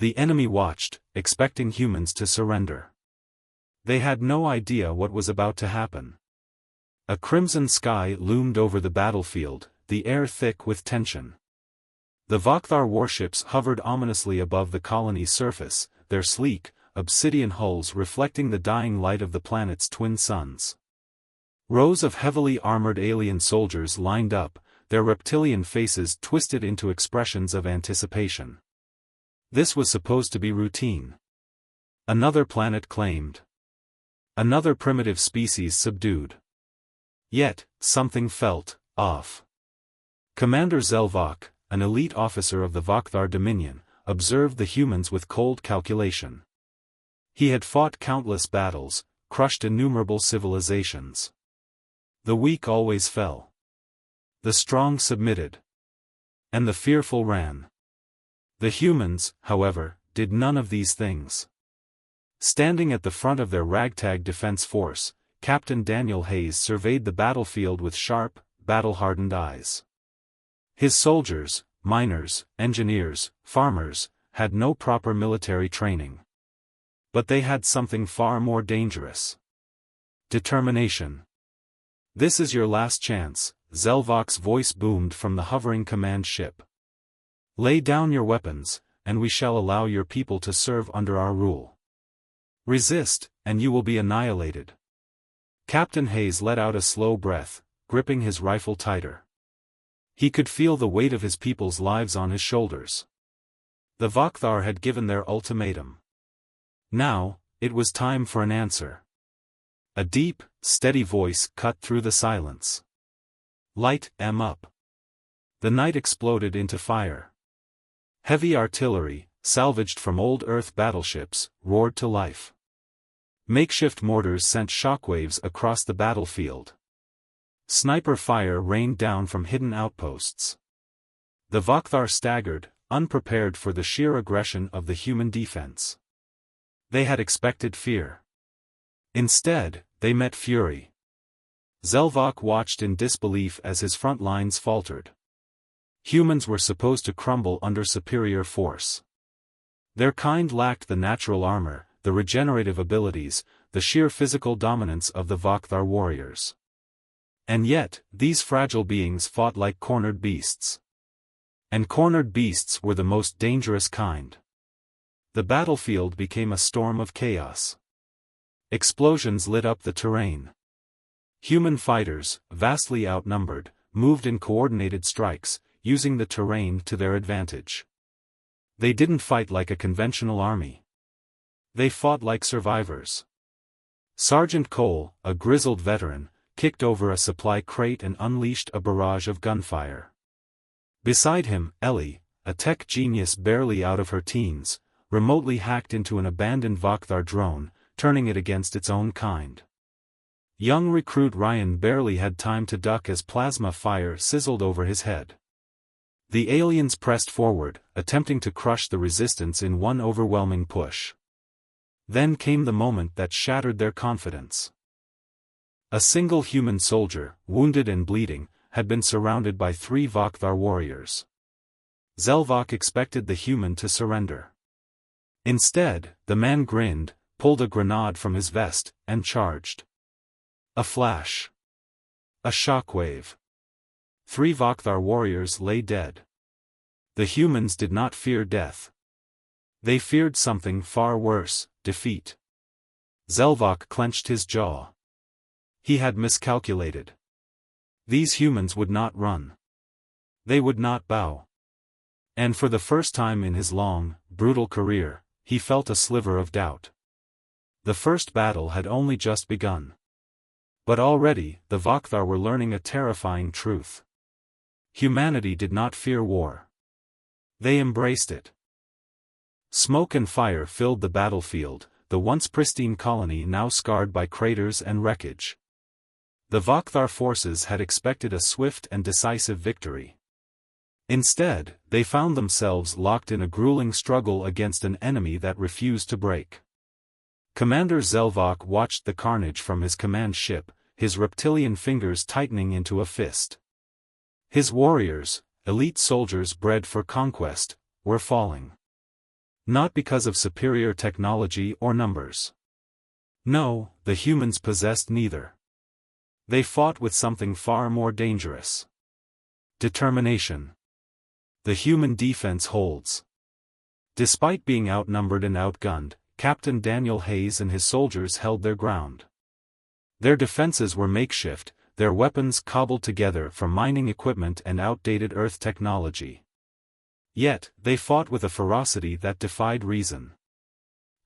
The enemy watched, expecting humans to surrender. They had no idea what was about to happen. A crimson sky loomed over the battlefield, the air thick with tension. The Vakthar warships hovered ominously above the colony's surface, their sleek, obsidian hulls reflecting the dying light of the planet's twin suns. Rows of heavily armored alien soldiers lined up, their reptilian faces twisted into expressions of anticipation. This was supposed to be routine. Another planet claimed. Another primitive species subdued. Yet, something felt off. Commander Zelvok, an elite officer of the Vakthar Dominion, observed the humans with cold calculation. He had fought countless battles, crushed innumerable civilizations. The weak always fell. The strong submitted. And the fearful ran. The humans, however, did none of these things. Standing at the front of their ragtag defense force, Captain Daniel Hayes surveyed the battlefield with sharp, battle-hardened eyes. His soldiers, miners, engineers, farmers, had no proper military training. But they had something far more dangerous. Determination. "This is your last chance," Zelvok's voice boomed from the hovering command ship. "Lay down your weapons, and we shall allow your people to serve under our rule. Resist, and you will be annihilated." Captain Hayes let out a slow breath, gripping his rifle tighter. He could feel the weight of his people's lives on his shoulders. The Vakthar had given their ultimatum. Now, it was time for an answer. A deep, steady voice cut through the silence. "Light 'em up." The night exploded into fire. Heavy artillery, salvaged from old Earth battleships, roared to life. Makeshift mortars sent shockwaves across the battlefield. Sniper fire rained down from hidden outposts. The Vakthar staggered, unprepared for the sheer aggression of the human defense. They had expected fear. Instead, they met fury. Zelvok watched in disbelief as his front lines faltered. Humans were supposed to crumble under superior force. Their kind lacked the natural armor, the regenerative abilities, the sheer physical dominance of the Vakthar warriors. And yet, these fragile beings fought like cornered beasts. And cornered beasts were the most dangerous kind. The battlefield became a storm of chaos. Explosions lit up the terrain. Human fighters, vastly outnumbered, moved in coordinated strikes, using the terrain to their advantage. They didn't fight like a conventional army. They fought like survivors. Sergeant Cole, a grizzled veteran, kicked over a supply crate and unleashed a barrage of gunfire. Beside him, Ellie, a tech genius barely out of her teens, remotely hacked into an abandoned Vakthar drone, turning it against its own kind. Young recruit Ryan barely had time to duck as plasma fire sizzled over his head. The aliens pressed forward, attempting to crush the resistance in one overwhelming push. Then came the moment that shattered their confidence. A single human soldier, wounded and bleeding, had been surrounded by 3 Vakthar warriors. Zelvok expected the human to surrender. Instead, the man grinned, pulled a grenade from his vest, and charged. A flash. A shockwave. 3 Vakthar warriors lay dead. The humans did not fear death. They feared something far worse, defeat. Zelvok clenched his jaw. He had miscalculated. These humans would not run. They would not bow. And for the first time in his long, brutal career, he felt a sliver of doubt. The first battle had only just begun. But already, the Vakthar were learning a terrifying truth. Humanity did not fear war. They embraced it. Smoke and fire filled the battlefield, the once pristine colony now scarred by craters and wreckage. The Vakthar forces had expected a swift and decisive victory. Instead, they found themselves locked in a grueling struggle against an enemy that refused to break. Commander Zelvok watched the carnage from his command ship, his reptilian fingers tightening into a fist. His warriors, elite soldiers bred for conquest, were falling. Not because of superior technology or numbers. No, the humans possessed neither. They fought with something far more dangerous. Determination. The human defense holds. Despite being outnumbered and outgunned, Captain Daniel Hayes and his soldiers held their ground. Their defenses were makeshift, their weapons cobbled together from mining equipment and outdated Earth technology. Yet, they fought with a ferocity that defied reason.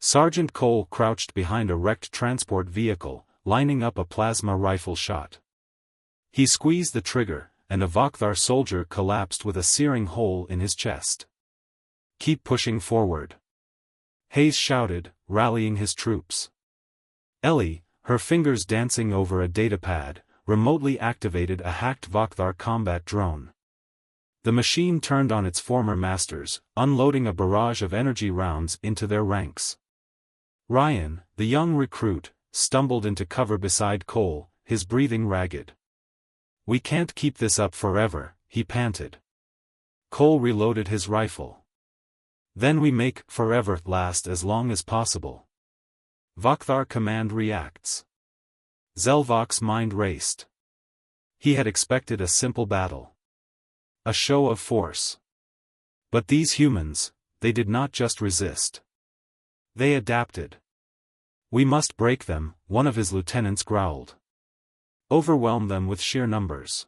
Sergeant Cole crouched behind a wrecked transport vehicle, lining up a plasma rifle shot. He squeezed the trigger, and a Vakthar soldier collapsed with a searing hole in his chest. "Keep pushing forward," Hayes shouted, rallying his troops. Ellie, her fingers dancing over a datapad, remotely activated a hacked Vakthar combat drone. The machine turned on its former masters, unloading a barrage of energy rounds into their ranks. Ryan, the young recruit, stumbled into cover beside Cole, his breathing ragged. "We can't keep this up forever," he panted. Cole reloaded his rifle. "Then we make forever last as long as possible." Vakthar command reacts. Zelvok's mind raced. He had expected a simple battle. A show of force. But these humans, they did not just resist. They adapted. "We must break them," one of his lieutenants growled. "Overwhelm them with sheer numbers."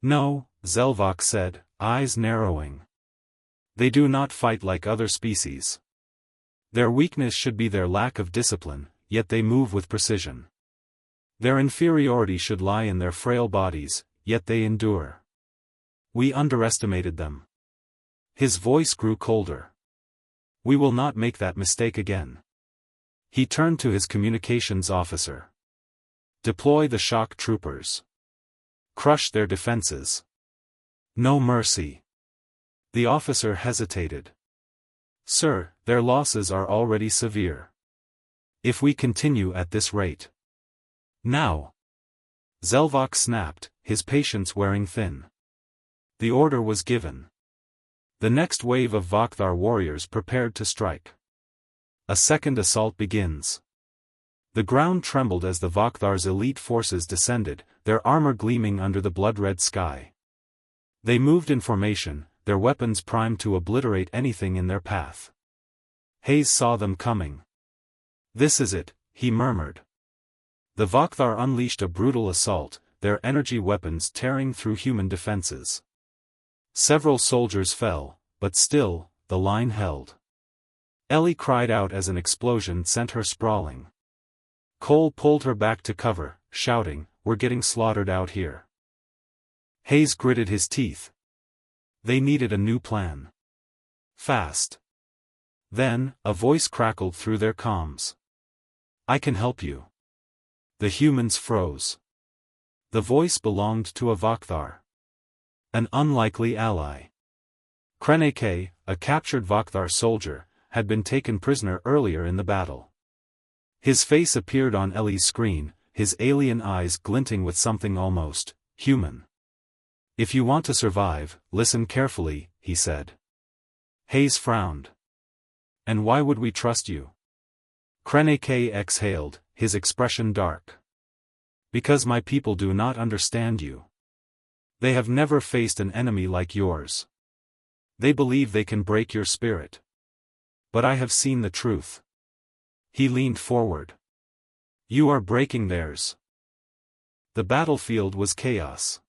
"No," Zelvok said, eyes narrowing. "They do not fight like other species. Their weakness should be their lack of discipline, yet they move with precision. Their inferiority should lie in their frail bodies, yet they endure. We underestimated them." His voice grew colder. "We will not make that mistake again." He turned to his communications officer. "Deploy the shock troopers. Crush their defenses. No mercy." The officer hesitated. "Sir, their losses are already severe. If we continue at this rate." "Now!" Zelvok snapped, his patience wearing thin. The order was given. The next wave of Vakthar warriors prepared to strike. A second assault begins. The ground trembled as the Vakthar's elite forces descended, their armor gleaming under the blood-red sky. They moved in formation, their weapons primed to obliterate anything in their path. Hayes saw them coming. "This is it," he murmured. The Vakthar unleashed a brutal assault, their energy weapons tearing through human defenses. Several soldiers fell, but still, the line held. Ellie cried out as an explosion sent her sprawling. Cole pulled her back to cover, shouting, "We're getting slaughtered out here." Hayes gritted his teeth. They needed a new plan. Fast. Then, a voice crackled through their comms. "I can help you." The humans froze. The voice belonged to a Vakthar. An unlikely ally. Kreneke, a captured Vakthar soldier, had been taken prisoner earlier in the battle. His face appeared on Ellie's screen, his alien eyes glinting with something almost human. "If you want to survive, listen carefully," he said. Hayes frowned. "And why would we trust you?" Kreneke exhaled, his expression dark. "Because my people do not understand you. They have never faced an enemy like yours. They believe they can break your spirit. But I have seen the truth." He leaned forward. "You are breaking theirs." The battlefield was chaos.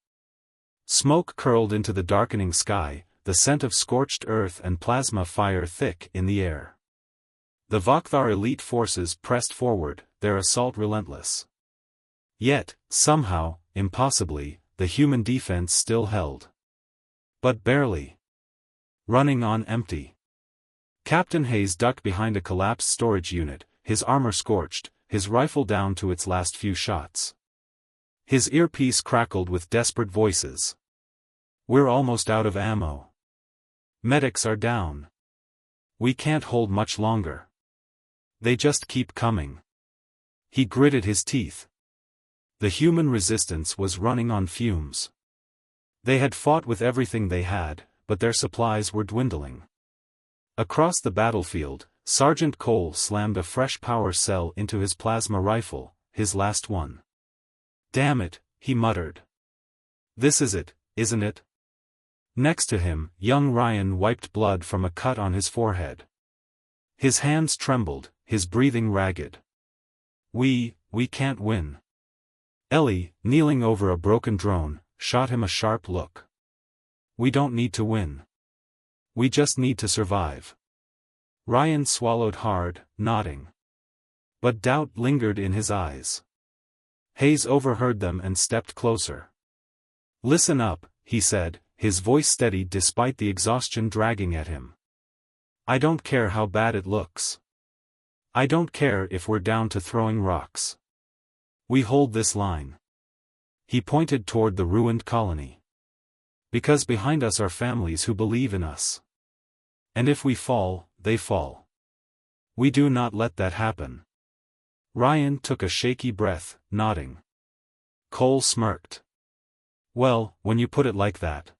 Smoke curled into the darkening sky, the scent of scorched earth and plasma fire thick in the air. The Vakthar elite forces pressed forward, their assault relentless. Yet, somehow, impossibly, the human defense still held. But barely. Running on empty. Captain Hayes ducked behind a collapsed storage unit, his armor scorched, his rifle down to its last few shots. His earpiece crackled with desperate voices. "We're almost out of ammo. Medics are down. We can't hold much longer. They just keep coming." He gritted his teeth. The human resistance was running on fumes. They had fought with everything they had, but their supplies were dwindling. Across the battlefield, Sergeant Cole slammed a fresh power cell into his plasma rifle, his last one. "Damn it," he muttered. "This is it, isn't it?" Next to him, young Ryan wiped blood from a cut on his forehead. His hands trembled, his breathing ragged. We can't win." Ellie, kneeling over a broken drone, shot him a sharp look. "We don't need to win. We just need to survive." Ryan swallowed hard, nodding. But doubt lingered in his eyes. Hayes overheard them and stepped closer. "Listen up," he said, his voice steady despite the exhaustion dragging at him. "I don't care how bad it looks. I don't care if we're down to throwing rocks. We hold this line." He pointed toward the ruined colony. "Because behind us are families who believe in us. And if we fall, they fall. We do not let that happen." Ryan took a shaky breath, nodding. Cole smirked. "Well, when you put it like that."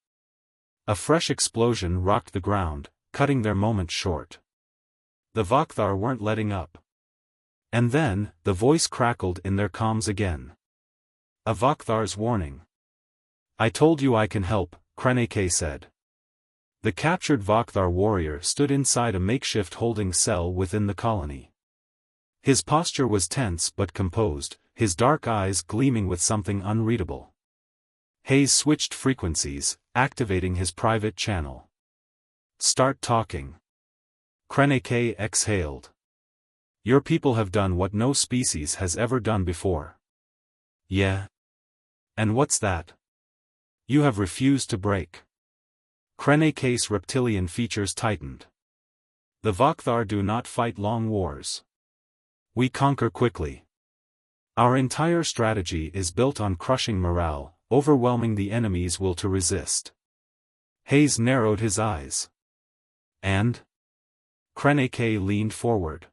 A fresh explosion rocked the ground, cutting their moment short. The Vakthar weren't letting up. And then, the voice crackled in their comms again. A Vakthar's warning. "I told you I can help," Kreneke said. The captured Vakthar warrior stood inside a makeshift holding cell within the colony. His posture was tense but composed, his dark eyes gleaming with something unreadable. Hayes switched frequencies, activating his private channel. "Start talking." Kreneke exhaled. "Your people have done what no species has ever done before." "Yeah? And what's that?" "You have refused to break." Kreneke's reptilian features tightened. "The Vakthar do not fight long wars. We conquer quickly. Our entire strategy is built on crushing morale, overwhelming the enemy's will to resist." Hayes narrowed his eyes. "And?" Kreneke leaned forward.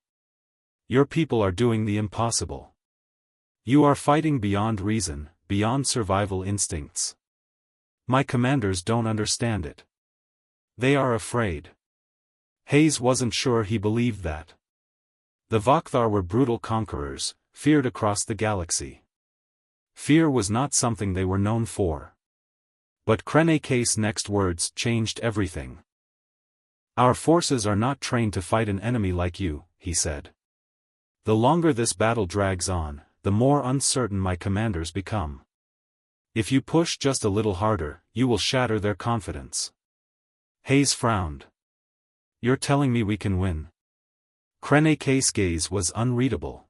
"Your people are doing the impossible. You are fighting beyond reason, beyond survival instincts. My commanders don't understand it. They are afraid." Hayes wasn't sure he believed that. The Vakthar were brutal conquerors, feared across the galaxy. Fear was not something they were known for. But Kreneke's next words changed everything. "Our forces are not trained to fight an enemy like you," he said. "The longer this battle drags on, the more uncertain my commanders become. If you push just a little harder, you will shatter their confidence." Hayes frowned. "You're telling me we can win?" Kreneke's gaze was unreadable.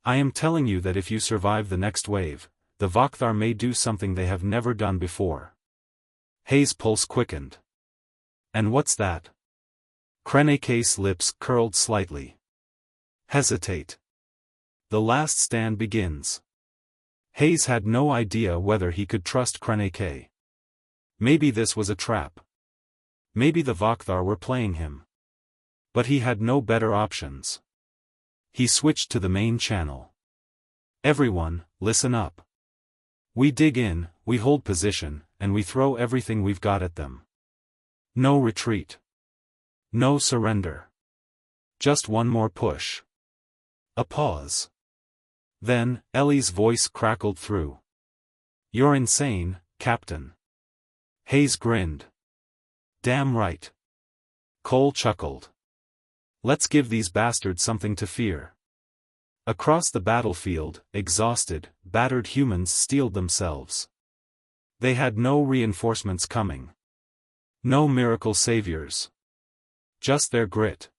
"I am telling you that if you survive the next wave, the Vakthar may do something they have never done before." Hayes' pulse quickened. "And what's that?" Kreneke's lips curled slightly. "Hesitate. The last stand begins." Hayes had no idea whether he could trust Kreneke. Maybe this was a trap. Maybe the Vakthar were playing him. But he had no better options. He switched to the main channel. "Everyone, listen up. We dig in, we hold position, and we throw everything we've got at them. No retreat. No surrender. Just one more push." A pause. Then, Ellie's voice crackled through. "You're insane, Captain." Hayes grinned. "Damn right." Cole chuckled. "Let's give these bastards something to fear." Across the battlefield, exhausted, battered humans steeled themselves. They had no reinforcements coming. No miracle saviors. Just their grit.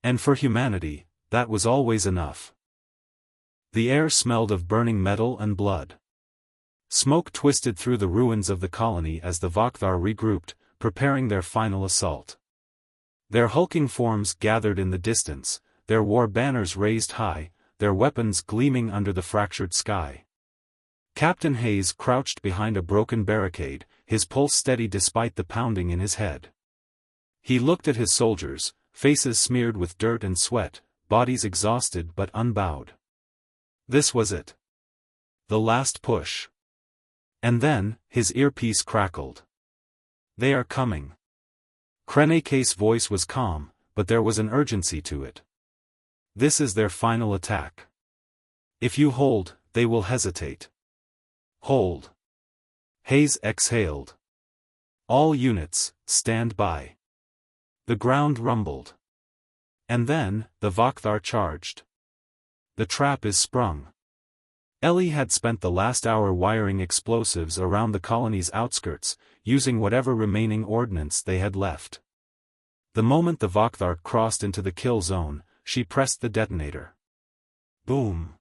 And for humanity, that was always enough. The air smelled of burning metal and blood. Smoke twisted through the ruins of the colony as the Vakthar regrouped, preparing their final assault. Their hulking forms gathered in the distance, their war banners raised high, their weapons gleaming under the fractured sky. Captain Hayes crouched behind a broken barricade, his pulse steady despite the pounding in his head. He looked at his soldiers, faces smeared with dirt and sweat, bodies exhausted but unbowed. This was it. The last push. And then, his earpiece crackled. "They are coming." Kreneke's voice was calm, but there was an urgency to it. This is their final attack. If you hold, they will hesitate. Hold. Hayes exhaled. All units, stand by. The ground rumbled. And then, the Vakthar charged. The trap is sprung. Ellie had spent the last hour wiring explosives around the colony's outskirts, using whatever remaining ordnance they had left. The moment the Vakthar crossed into the kill zone, she pressed the detonator. Boom!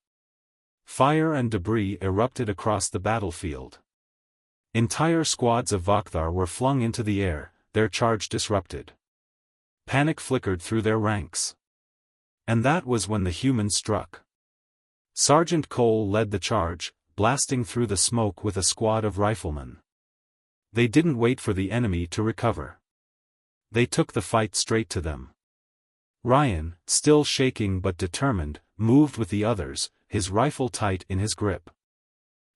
Fire and debris erupted across the battlefield. Entire squads of Vakthar were flung into the air, their charge disrupted. Panic flickered through their ranks. And that was when the humans struck. Sergeant Cole led the charge, blasting through the smoke with a squad of riflemen. They didn't wait for the enemy to recover. They took the fight straight to them. Ryan, still shaking but determined, moved with the others, his rifle tight in his grip.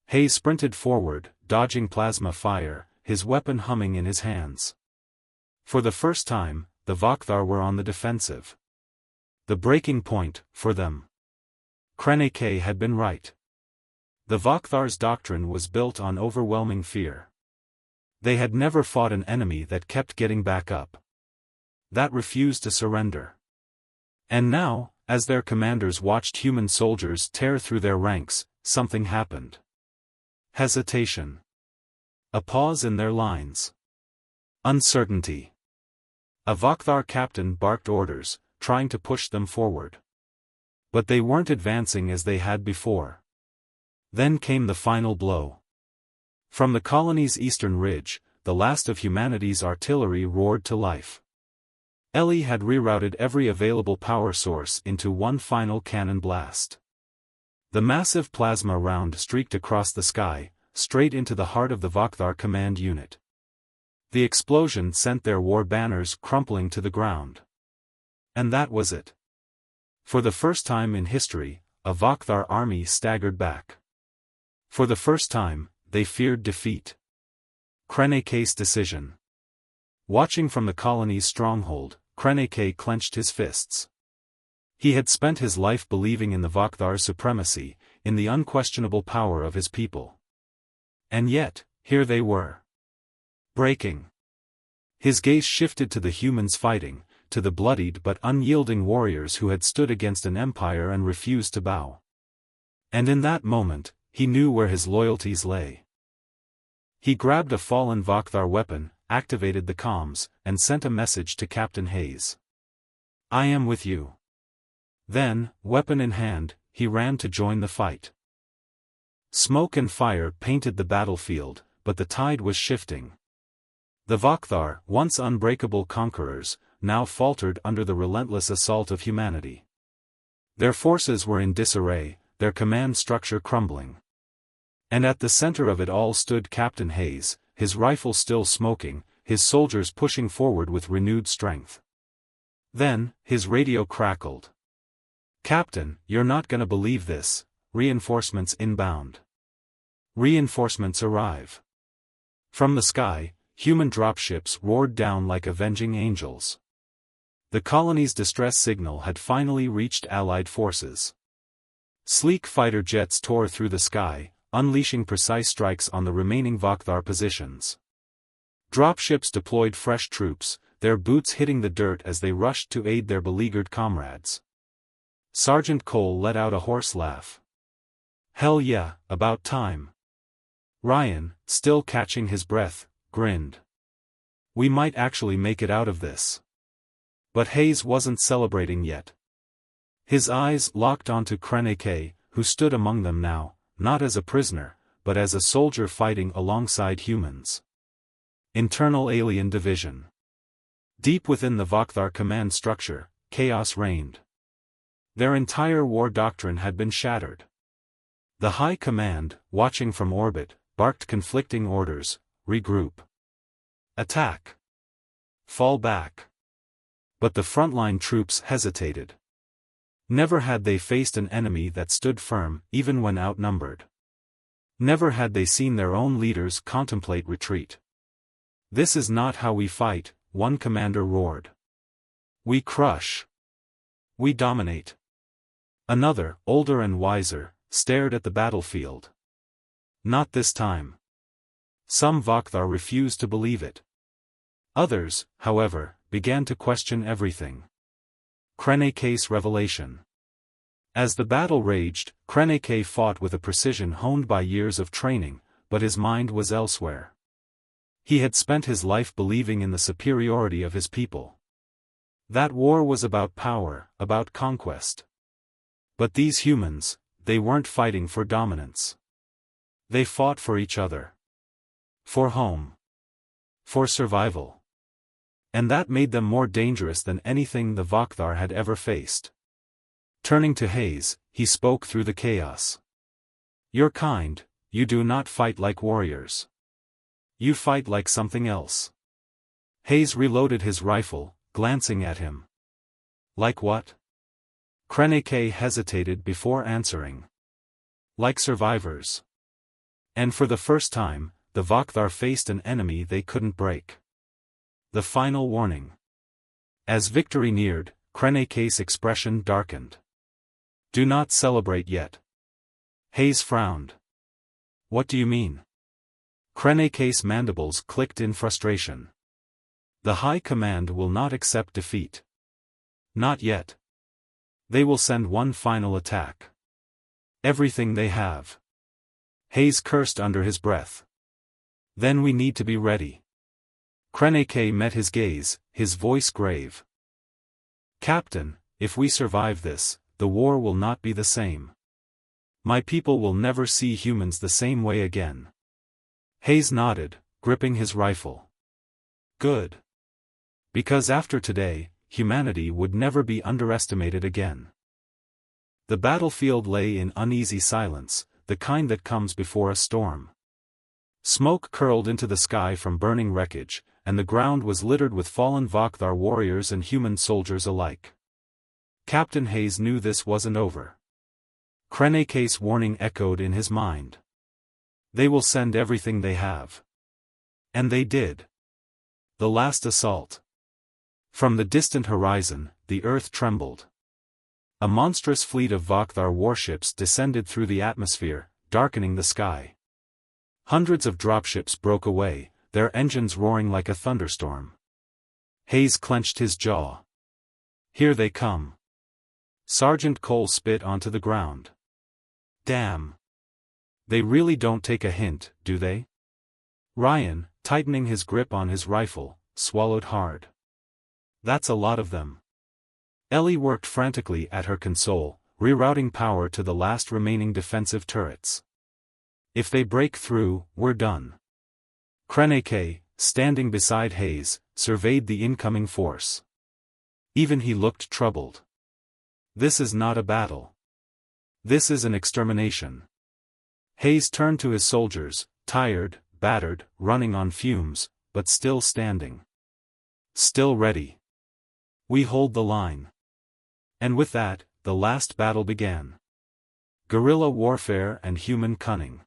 Hayes sprinted forward, dodging plasma fire, his weapon humming in his hands. For the first time, the Vakthar were on the defensive. The breaking point, for them. Kreneke had been right. The Vakthar's doctrine was built on overwhelming fear. They had never fought an enemy that kept getting back up. That refused to surrender. And now, as their commanders watched human soldiers tear through their ranks, something happened. Hesitation. A pause in their lines. Uncertainty. A Vakthar captain barked orders, trying to push them forward. But they weren't advancing as they had before. Then came the final blow. From the colony's eastern ridge, the last of humanity's artillery roared to life. Ellie had rerouted every available power source into one final cannon blast. The massive plasma round streaked across the sky, straight into the heart of the Vakthar command unit. The explosion sent their war banners crumpling to the ground. And that was it. For the first time in history, a Vakthar army staggered back. For the first time, they feared defeat. Kreneke's decision. Watching from the colony's stronghold, Kreneke clenched his fists. He had spent his life believing in the Vakthar's supremacy, in the unquestionable power of his people. And yet, here they were. Breaking. His gaze shifted to the humans fighting, to the bloodied but unyielding warriors who had stood against an empire and refused to bow. And in that moment, he knew where his loyalties lay. He grabbed a fallen Vakthar weapon, activated the comms, and sent a message to Captain Hayes. I am with you. Then, weapon in hand, he ran to join the fight. Smoke and fire painted the battlefield, but the tide was shifting. The Vakthar, once unbreakable conquerors, now faltered under the relentless assault of humanity. Their forces were in disarray, their command structure crumbling. And at the center of it all stood Captain Hayes, his rifle still smoking, his soldiers pushing forward with renewed strength. Then, his radio crackled. Captain, you're not gonna believe this, reinforcements inbound. Reinforcements arrive. From the sky, human dropships roared down like avenging angels. The colony's distress signal had finally reached Allied forces. Sleek fighter jets tore through the sky, unleashing precise strikes on the remaining Vakthar positions. Dropships deployed fresh troops, their boots hitting the dirt as they rushed to aid their beleaguered comrades. Sergeant Cole let out a hoarse laugh. Hell yeah, about time. Ryan, still catching his breath, grinned. We might actually make it out of this. But Hayes wasn't celebrating yet. His eyes locked onto Kreneke, who stood among them now, not as a prisoner, but as a soldier fighting alongside humans. Internal alien division. Deep within the Vakthar command structure, chaos reigned. Their entire war doctrine had been shattered. The High Command, watching from orbit, barked conflicting orders: regroup, attack, fall back. But the frontline troops hesitated. Never had they faced an enemy that stood firm, even when outnumbered. Never had they seen their own leaders contemplate retreat. This is not how we fight, one commander roared. We crush. We dominate. Another, older and wiser, stared at the battlefield. Not this time. Some Vakthar refused to believe it. Others, however, began to question everything. Kreneke's revelation. As the battle raged, Kreneke fought with a precision honed by years of training, but his mind was elsewhere. He had spent his life believing in the superiority of his people. That war was about power, about conquest. But these humans, they weren't fighting for dominance. They fought for each other. For home. For survival. And that made them more dangerous than anything the Vakthar had ever faced. Turning to Hayes, he spoke through the chaos. You're kind, you do not fight like warriors. You fight like something else. Hayes reloaded his rifle, glancing at him. Like what? Kreneke hesitated before answering. Like survivors. And for the first time, the Vakthar faced an enemy they couldn't break. The final warning. As victory neared, Kreneke's expression darkened. Do not celebrate yet. Hayes frowned. What do you mean? Kreneke's mandibles clicked in frustration. The High Command will not accept defeat. Not yet. They will send one final attack. Everything they have. Hayes cursed under his breath. Then we need to be ready. Kreneke met his gaze, his voice grave. Captain, if we survive this, the war will not be the same. My people will never see humans the same way again. Hayes nodded, gripping his rifle. Good. Because after today, humanity would never be underestimated again. The battlefield lay in uneasy silence, the kind that comes before a storm. Smoke curled into the sky from burning wreckage, and the ground was littered with fallen Vakthar warriors and human soldiers alike. Captain Hayes knew this wasn't over. Kreneke's warning echoed in his mind. They will send everything they have. And they did. The last assault. From the distant horizon, the earth trembled. A monstrous fleet of Vakthar warships descended through the atmosphere, darkening the sky. Hundreds of dropships broke away, their engines roaring like a thunderstorm. Hayes clenched his jaw. Here they come. Sergeant Cole spit onto the ground. Damn. They really don't take a hint, do they? Ryan, tightening his grip on his rifle, swallowed hard. That's a lot of them. Ellie worked frantically at her console, rerouting power to the last remaining defensive turrets. If they break through, we're done. Kreneke, standing beside Hayes, surveyed the incoming force. Even he looked troubled. This is not a battle. This is an extermination. Hayes turned to his soldiers, tired, battered, running on fumes, but still standing. Still ready. We hold the line. And with that, the last battle began. Guerrilla warfare and human cunning.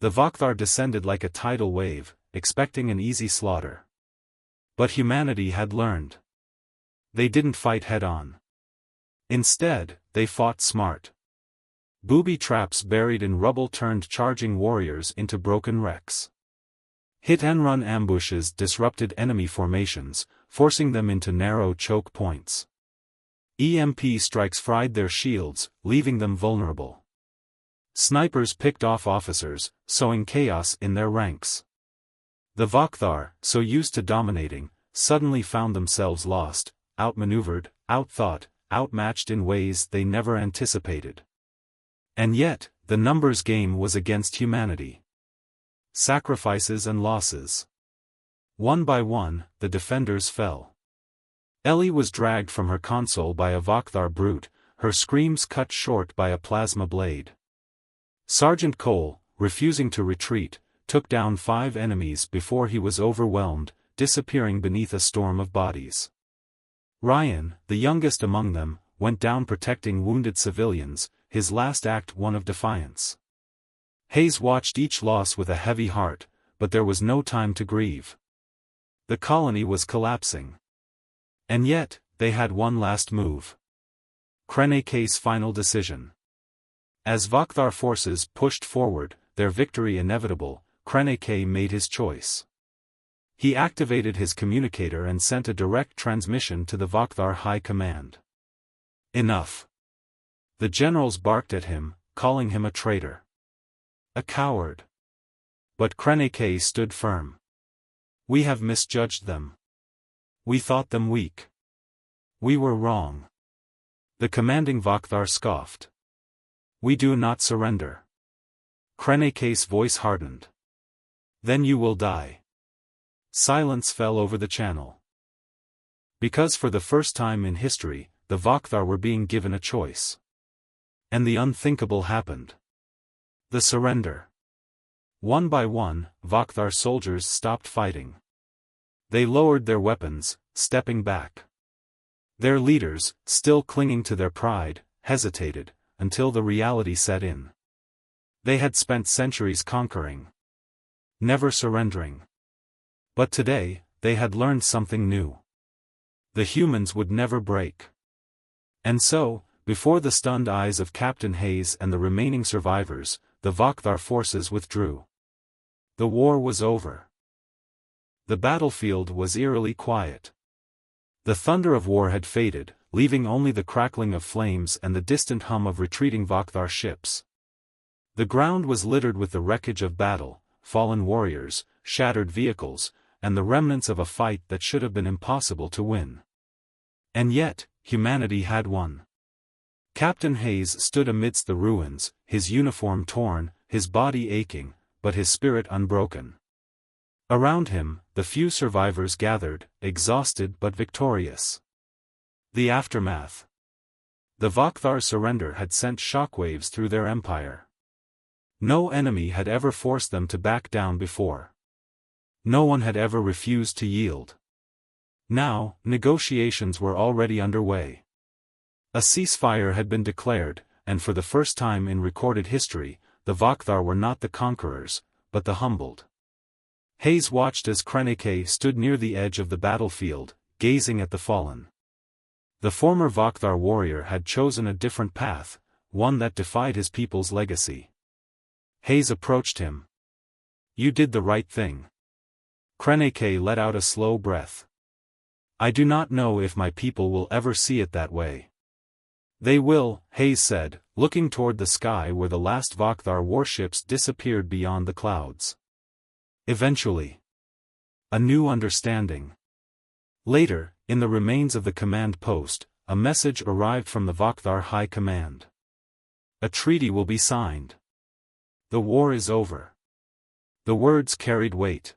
The Vakthar descended like a tidal wave, expecting an easy slaughter. But humanity had learned. They didn't fight head-on. Instead, they fought smart. Booby traps buried in rubble turned charging warriors into broken wrecks. Hit-and-run ambushes disrupted enemy formations, forcing them into narrow choke points. EMP strikes fried their shields, leaving them vulnerable. Snipers picked off officers, sowing chaos in their ranks. The Vakthar, so used to dominating, suddenly found themselves lost, outmaneuvered, outthought, outmatched in ways they never anticipated. And yet, the numbers game was against humanity. Sacrifices and losses. One by one, the defenders fell. Ellie was dragged from her console by a Vakthar brute, her screams cut short by a plasma blade. Sergeant Cole, refusing to retreat, took down 5 enemies before he was overwhelmed, disappearing beneath a storm of bodies. Ryan, the youngest among them, went down protecting wounded civilians, his last act one of defiance. Hayes watched each loss with a heavy heart, but there was no time to grieve. The colony was collapsing. And yet, they had one last move. Kreneke's final decision. As Vakthar forces pushed forward, their victory inevitable, Kreneke made his choice. He activated his communicator and sent a direct transmission to the Vakthar High Command. Enough. The generals barked at him, calling him a traitor. A coward. But Kreneke stood firm. We have misjudged them. We thought them weak. We were wrong. The commanding Vakthar scoffed. We do not surrender. Kreneke's voice hardened. Then you will die. Silence fell over the channel. Because for the first time in history, the Vakthar were being given a choice. And the unthinkable happened. The surrender. One by one, Vakthar soldiers stopped fighting. They lowered their weapons, stepping back. Their leaders, still clinging to their pride, hesitated, until the reality set in. They had spent centuries conquering. Never surrendering. But today, they had learned something new. The humans would never break. And so, before the stunned eyes of Captain Hayes and the remaining survivors, the Vakthar forces withdrew. The war was over. The battlefield was eerily quiet. The thunder of war had faded, leaving only the crackling of flames and the distant hum of retreating Vakthar ships. The ground was littered with the wreckage of battle, fallen warriors, shattered vehicles, and the remnants of a fight that should have been impossible to win. And yet, humanity had won. Captain Hayes stood amidst the ruins, his uniform torn, his body aching, but his spirit unbroken. Around him, the few survivors gathered, exhausted but victorious. The aftermath. The Vakthar's surrender had sent shockwaves through their empire. No enemy had ever forced them to back down before. No one had ever refused to yield. Now, negotiations were already underway. A ceasefire had been declared, and for the first time in recorded history, the Vakthar were not the conquerors, but the humbled. Hayes watched as Kreneke stood near the edge of the battlefield, gazing at the fallen. The former Vakthar warrior had chosen a different path, one that defied his people's legacy. Hayes approached him. You did the right thing. Kreneke let out a slow breath. I do not know if my people will ever see it that way. They will, Hayes said, looking toward the sky where the last Vakthar warships disappeared beyond the clouds. Eventually. A new understanding. Later, in the remains of the command post, a message arrived from the Vakthar High Command. A treaty will be signed. The war is over. The words carried weight.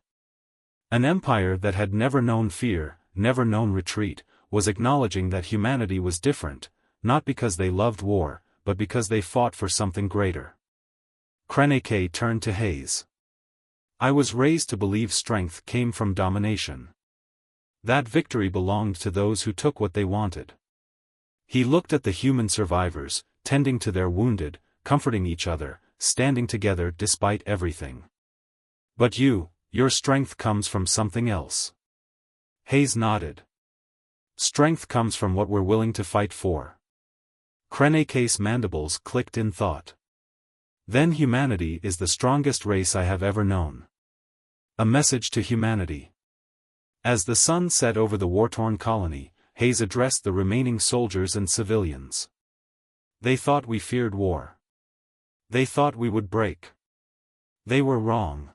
An empire that had never known fear, never known retreat, was acknowledging that humanity was different, not because they loved war, but because they fought for something greater. Kreneke turned to Hayes. I was raised to believe strength came from domination. That victory belonged to those who took what they wanted. He looked at the human survivors, tending to their wounded, comforting each other, standing together despite everything. But your strength comes from something else. Hayes nodded. Strength comes from what we're willing to fight for. Kreneke's mandibles clicked in thought. Then humanity is the strongest race I have ever known. A message to humanity. As the sun set over the war-torn colony, Hayes addressed the remaining soldiers and civilians. They thought we feared war. They thought we would break. They were wrong.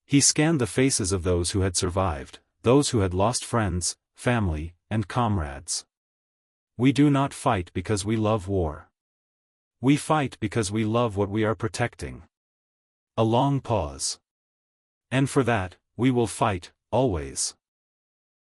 He scanned the faces of those who had survived, those who had lost friends, family, and comrades. We do not fight because we love war. We fight because we love what we are protecting. A long pause. And for that, we will fight, always.